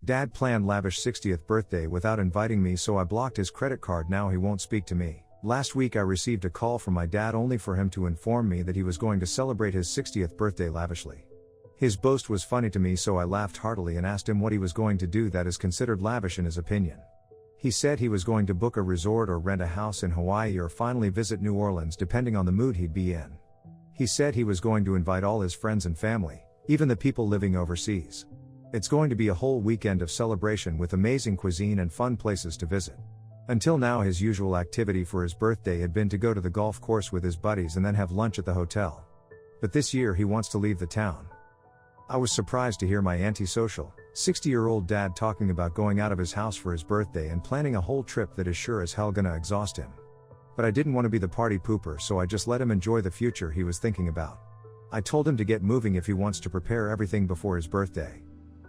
Dad planned Lavish 60th birthday without inviting me, so I blocked his credit card. Now he won't speak to me. Last week I received a call from my dad only for him to inform me that he was going to celebrate his 60th birthday lavishly. His boast was funny to me, so I laughed heartily and asked him what he was going to do that is considered lavish in his opinion. He said he was going to book a resort or rent a house in Hawaii or finally visit New Orleans depending on the mood he'd be in. He said he was going to invite all his friends and family, even the people living overseas. It's going to be a whole weekend of celebration with amazing cuisine and fun places to visit. Until now, his usual activity for his birthday had been to go to the golf course with his buddies and then have lunch at the hotel. But this year he wants to leave the town. I was surprised to hear my antisocial, 60-year-old dad talking about going out of his house for his birthday and planning a whole trip that is sure as hell gonna exhaust him. But I didn't want to be the party pooper, so I just let him enjoy the future he was thinking about. I told him to get moving if he wants to prepare everything before his birthday.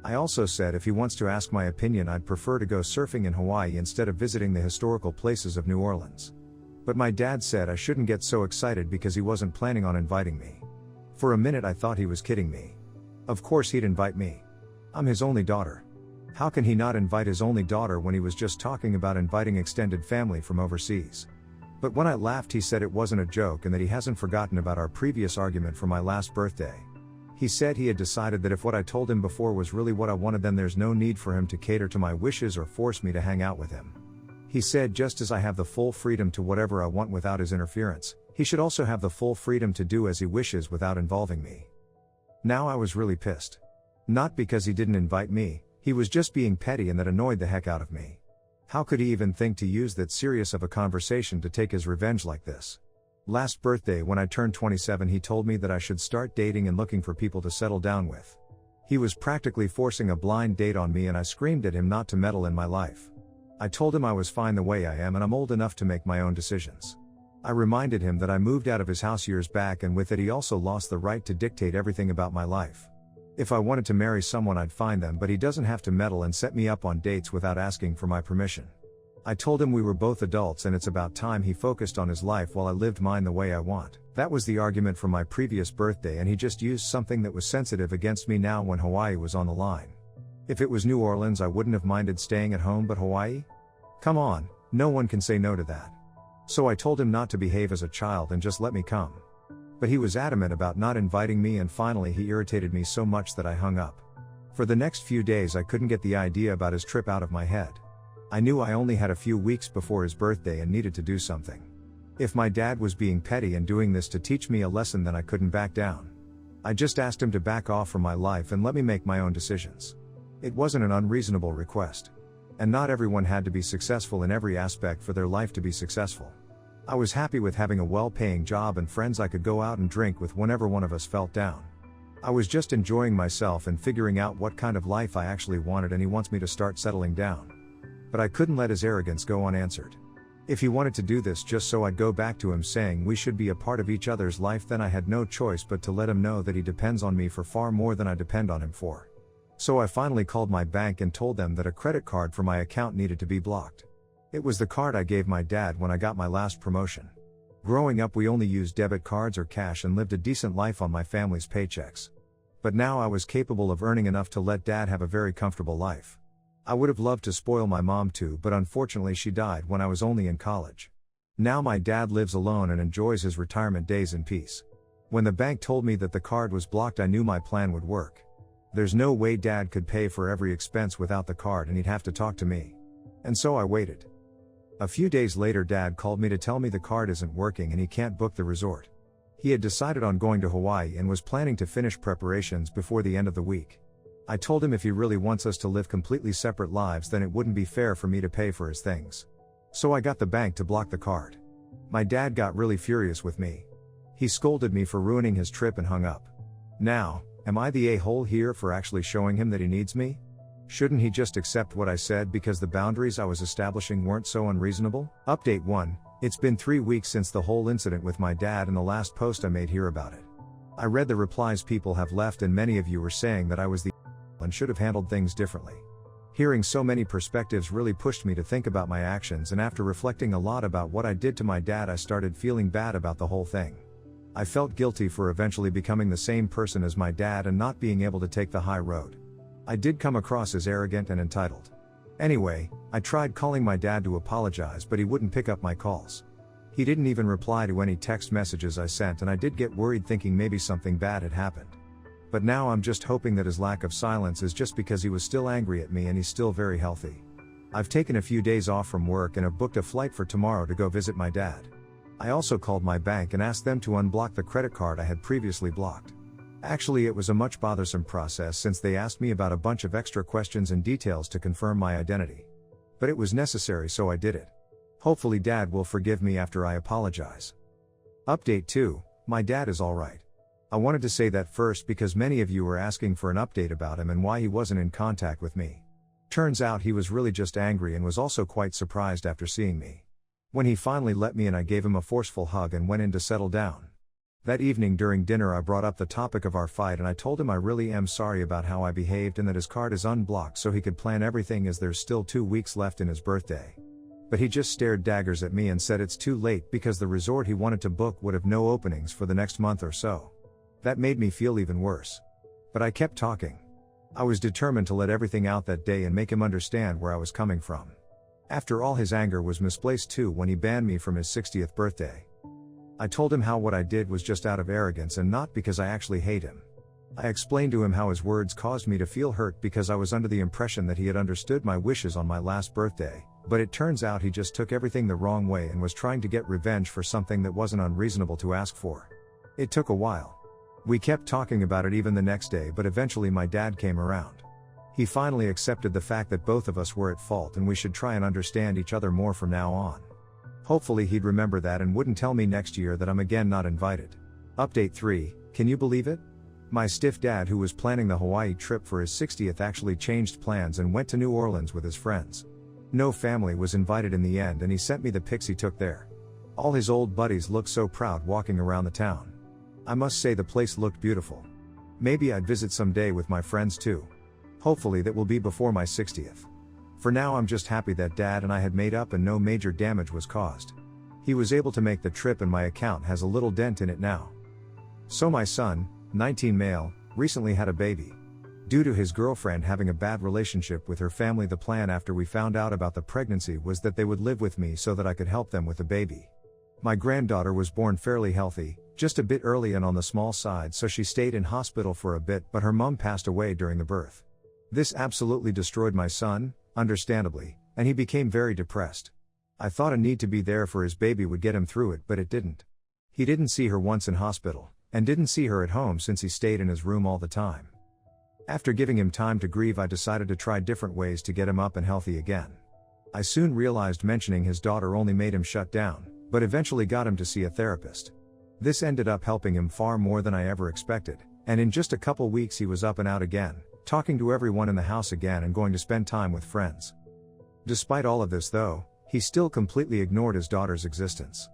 I also said if he wants to ask my opinion, I'd prefer to go surfing in Hawaii instead of visiting the historical places of New Orleans. But my dad said I shouldn't get so excited because he wasn't planning on inviting me. For a minute I thought he was kidding me. Of course he'd invite me. I'm his only daughter. How can he not invite his only daughter when he was just talking about inviting extended family from overseas? But when I laughed, he said it wasn't a joke and that he hasn't forgotten about our previous argument from my last birthday. He said he had decided that if what I told him before was really what I wanted, then there's no need for him to cater to my wishes or force me to hang out with him. He said just as I have the full freedom to whatever I want without his interference, he should also have the full freedom to do as he wishes without involving me. Now I was really pissed. Not because he didn't invite me, he was just being petty, and that annoyed the heck out of me. How could he even think to use that serious of a conversation to take his revenge like this? Last birthday when I turned 27, he told me that I should start dating and looking for people to settle down with. He was practically forcing a blind date on me, and I screamed at him not to meddle in my life. I told him I was fine the way I am and I'm old enough to make my own decisions. I reminded him that I moved out of his house years back, and with it he also lost the right to dictate everything about my life. If I wanted to marry someone, I'd find them, but he doesn't have to meddle and set me up on dates without asking for my permission. I told him we were both adults and it's about time he focused on his life while I lived mine the way I want. That was the argument from my previous birthday, and he just used something that was sensitive against me now when Hawaii was on the line. If it was New Orleans, I wouldn't have minded staying at home, but Hawaii? Come on, no one can say no to that. So I told him not to behave as a child and just let me come. But he was adamant about not inviting me, and finally he irritated me so much that I hung up. For the next few days I couldn't get the idea about his trip out of my head. I knew I only had a few weeks before his birthday and needed to do something. If my dad was being petty and doing this to teach me a lesson, then I couldn't back down. I just asked him to back off from my life and let me make my own decisions. It wasn't an unreasonable request. And not everyone had to be successful in every aspect for their life to be successful. I was happy with having a well-paying job and friends I could go out and drink with whenever one of us felt down. I was just enjoying myself and figuring out what kind of life I actually wanted, and he wants me to start settling down. But I couldn't let his arrogance go unanswered. If he wanted to do this just so I'd go back to him saying we should be a part of each other's life, then I had no choice but to let him know that he depends on me for far more than I depend on him for. So I finally called my bank and told them that a credit card for my account needed to be blocked. It was the card I gave my dad when I got my last promotion. Growing up, we only used debit cards or cash and lived a decent life on my family's paychecks. But now I was capable of earning enough to let dad have a very comfortable life. I would have loved to spoil my mom too, but unfortunately she died when I was only in college. Now my dad lives alone and enjoys his retirement days in peace. When the bank told me that the card was blocked, I knew my plan would work. There's no way dad could pay for every expense without the card, and he'd have to talk to me. And so I waited. A few days later, dad called me to tell me the card isn't working and he can't book the resort. He had decided on going to Hawaii and was planning to finish preparations before the end of the week. I told him if he really wants us to live completely separate lives, then it wouldn't be fair for me to pay for his things. So I got the bank to block the card. My dad got really furious with me. He scolded me for ruining his trip and hung up. Now, am I the a-hole here for actually showing him that he needs me? Shouldn't he just accept what I said because the boundaries I was establishing weren't so unreasonable? Update 1. It's been 3 weeks since the whole incident with my dad and the last post I made here about it. I read the replies people have left, and many of you were saying that I was the and should have handled things differently. Hearing so many perspectives really pushed me to think about my actions, and after reflecting a lot about what I did to my dad, I started feeling bad about the whole thing. I felt guilty for eventually becoming the same person as my dad and not being able to take the high road. I did come across as arrogant and entitled. Anyway, I tried calling my dad to apologize, but he wouldn't pick up my calls. He didn't even reply to any text messages I sent, and I did get worried thinking maybe something bad had happened. But now I'm just hoping that his lack of silence is just because he was still angry at me and he's still very healthy. I've taken a few days off from work and have booked a flight for tomorrow to go visit my dad. I also called my bank and asked them to unblock the credit card I had previously blocked. Actually, it was a much bothersome process since they asked me about a bunch of extra questions and details to confirm my identity. But it was necessary, so I did it. Hopefully Dad will forgive me after I apologize. Update 2, my dad is alright. I wanted to say that first because many of you were asking for an update about him and why he wasn't in contact with me. Turns out he was really just angry and was also quite surprised after seeing me. When he finally let me in, I gave him a forceful hug and went in to settle down. That evening during dinner I brought up the topic of our fight and I told him I really am sorry about how I behaved and that his card is unblocked so he could plan everything as there's still 2 weeks left in his birthday. But he just stared daggers at me and said it's too late because the resort he wanted to book would have no openings for the next month or so. That made me feel even worse. But I kept talking. I was determined to let everything out that day and make him understand where I was coming from. After all, his anger was misplaced too when he banned me from his 60th birthday. I told him how what I did was just out of arrogance and not because I actually hate him. I explained to him how his words caused me to feel hurt because I was under the impression that he had understood my wishes on my last birthday, but it turns out he just took everything the wrong way and was trying to get revenge for something that wasn't unreasonable to ask for. It took a while. We kept talking about it even the next day, but eventually my dad came around. He finally accepted the fact that both of us were at fault and we should try and understand each other more from now on. Hopefully he'd remember that and wouldn't tell me next year that I'm again not invited. Update 3, can you believe it? My stiff dad, who was planning the Hawaii trip for his 60th, actually changed plans and went to New Orleans with his friends. No family was invited in the end and he sent me the pics he took there. All his old buddies looked so proud walking around the town. I must say the place looked beautiful. Maybe I'd visit someday with my friends too. Hopefully that will be before my 60th. For now I'm just happy that Dad and I had made up and no major damage was caused. He was able to make the trip and my account has a little dent in it now. So my son, 19 male, recently had a baby. Due to his girlfriend having a bad relationship with her family, the plan after we found out about the pregnancy was that they would live with me so that I could help them with the baby. My granddaughter was born fairly healthy, just a bit early and on the small side, so she stayed in hospital for a bit, but her mom passed away during the birth. This absolutely destroyed my son, understandably, and he became very depressed. I thought a need to be there for his baby would get him through it, but it didn't. He didn't see her once in hospital, and didn't see her at home since he stayed in his room all the time. After giving him time to grieve, I decided to try different ways to get him up and healthy again. I soon realized mentioning his daughter only made him shut down, but eventually got him to see a therapist. This ended up helping him far more than I ever expected, and in just a couple weeks he was up and out again, talking to everyone in the house again and going to spend time with friends. Despite all of this though, he still completely ignored his daughter's existence.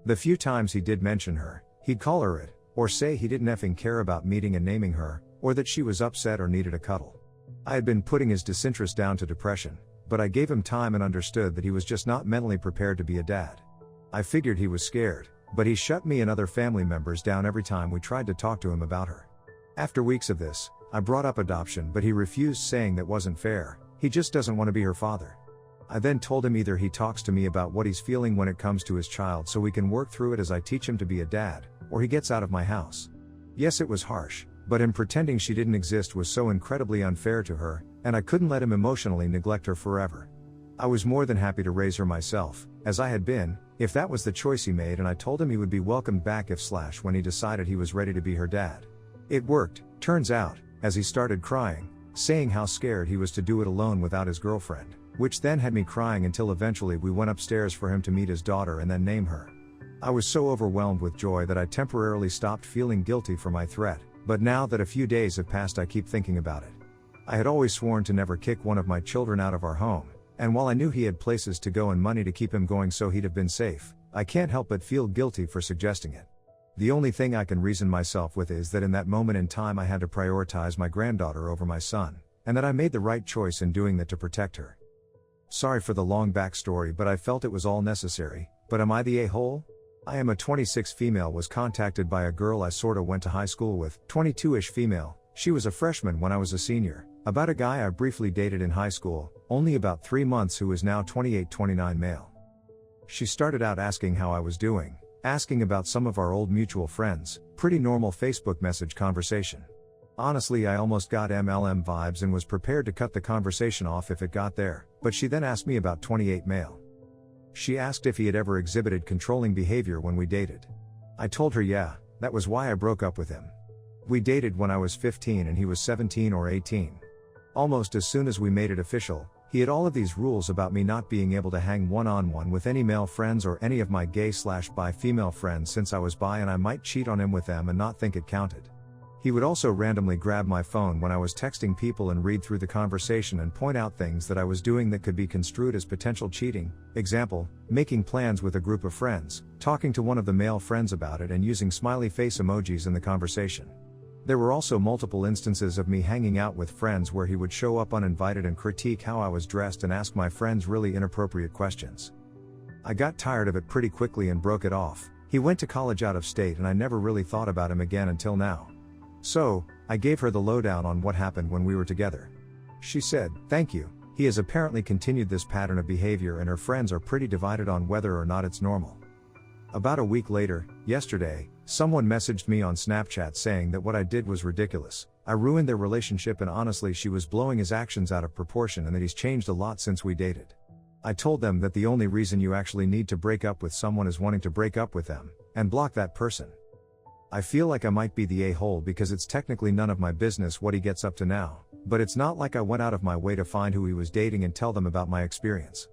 The few times he did mention her, he'd call her it, or say he didn't effing care about meeting and naming her, or that she was upset or needed a cuddle. I had been putting his disinterest down to depression, but I gave him time and understood that he was just not mentally prepared to be a dad. I figured he was scared, but he shut me and other family members down every time we tried to talk to him about her. After weeks of this, I brought up adoption, but he refused, saying that wasn't fair, he just doesn't want to be her father. I then told him either he talks to me about what he's feeling when it comes to his child so we can work through it as I teach him to be a dad, or he gets out of my house. Yes, it was harsh, but him pretending she didn't exist was so incredibly unfair to her, and I couldn't let him emotionally neglect her forever. I was more than happy to raise her myself, as I had been, if that was the choice he made, and I told him he would be welcomed back when he decided he was ready to be her dad. It worked, turns out, as he started crying, saying how scared he was to do it alone without his girlfriend, which then had me crying until eventually we went upstairs for him to meet his daughter and then name her. I was so overwhelmed with joy that I temporarily stopped feeling guilty for my threat, but now that a few days have passed I keep thinking about it. I had always sworn to never kick one of my children out of our home, and while I knew he had places to go and money to keep him going so he'd have been safe, I can't help but feel guilty for suggesting it. The only thing I can reason myself with is that in that moment in time I had to prioritize my granddaughter over my son, and that I made the right choice in doing that to protect her. Sorry for the long backstory, but I felt it was all necessary. But am I the a-hole? I am a 26 female, was contacted by a girl I sorta went to high school with, 22-ish female. She was a freshman when I was a senior, About a guy I briefly dated in high school, only about 3 months, who is now 28-29 male. She started out asking how I was doing, asking about some of our old mutual friends, pretty normal Facebook message conversation. Honestly, I almost got MLM vibes and was prepared to cut the conversation off if it got there, but she then asked me about 28 male. She asked if he had ever exhibited controlling behavior when we dated. I told her yeah, that was why I broke up with him. We dated when I was 15 and he was 17 or 18. Almost as soon as we made it official, he had all of these rules about me not being able to hang one-on-one with any male friends or any of my gay/bi female friends since I was bi and I might cheat on him with them and not think it counted. He would also randomly grab my phone when I was texting people and read through the conversation and point out things that I was doing that could be construed as potential cheating. Example, making plans with a group of friends, talking to one of the male friends about it and using smiley face emojis in the conversation. There were also multiple instances of me hanging out with friends where he would show up uninvited and critique how I was dressed and ask my friends really inappropriate questions. I got tired of it pretty quickly and broke it off. He went to college out of state and I never really thought about him again until now. So, I gave her the lowdown on what happened when we were together. She said, "Thank you." He has apparently continued this pattern of behavior and her friends are pretty divided on whether or not it's normal. About a week later, yesterday, someone messaged me on Snapchat saying that what I did was ridiculous. I ruined their relationship and honestly she was blowing his actions out of proportion and that he's changed a lot since we dated. I told them that the only reason you actually need to break up with someone is wanting to break up with them, and block that person. I feel like I might be the a-hole because it's technically none of my business what he gets up to now, but it's not like I went out of my way to find who he was dating and tell them about my experience.